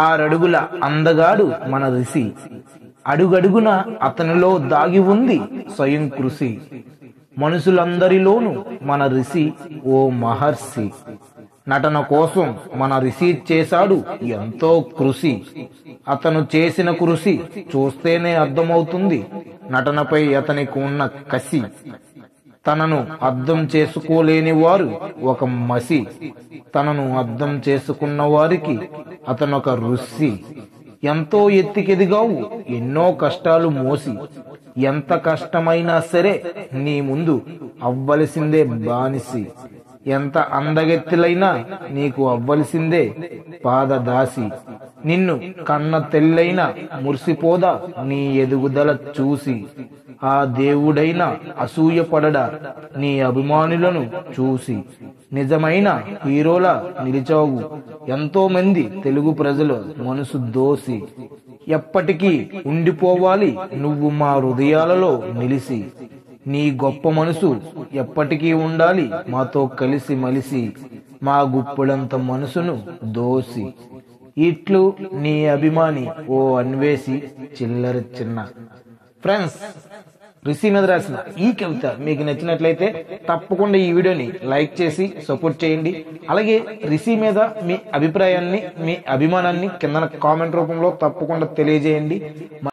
ఆరడుగుల అందగాడు మన ఋషి, అడుగడుగున అతనిలో దాగి ఉంది స్వయం కృషి. మనుషులందరిలోనూ మన ఋషి ఓ మహర్షి, నటన కోసం మన ఋషి చేశాడు ఎంతో కృషి. అతను చేసిన కృషి చూస్తేనే అర్థమవుతుంది నటనపై అతనికి ఉన్న కసి. తనను అర్థం చేసుకోలేని వారు ఒక మసి, తనను అర్థం చేసుకున్న వారికి అతనొక ఋషి. ఎంతో ఎత్తికెదిగావు ఎన్నో కష్టాలు మోసి, ఎంత కష్టమైనా సరే నీ ముందు అవ్వలసిందే బానిసి. ఎంత అందగెత్తిలైనా నీకు అవ్వలసిందే పాదదాసి. నిన్ను కన్న తెల్లైనా మురిసిపోదా నీ ఎదుగుదల చూసి. ఆ దేవుడైనా అసూయపడడా నీ అభిమానులను చూసి. నిజమైన హీరోలా నిలిచావు ఎంతో మంది తెలుగు ప్రజలు మనసు దోసి. ఎప్పటికీ ఉండిపోవాలి నువ్వు మా హృదయాలలో నిలిసి. నీ గొప్ప మనసు ఎప్పటికీ ఉండాలి మాతో కలిసి మలిసి. మా గుప్పుడంత మనసును దోసి. ఇట్లు నీ అభిమాని ఓ అన్వేషి చిల్లర చిన్న. ఫ్రెండ్స్, ఋషి మీద రాసిన ఈ కవిత మీకు నచ్చినట్లయితే తప్పకుండా ఈ వీడియోని లైక్ చేసి సపోర్ట్ చేయండి. అలాగే ఋషి మీద మీ అభిప్రాయాన్ని, మీ అభిమానాన్ని కింద కామెంట్ రూపంలో తప్పకుండా తెలియజేయండి.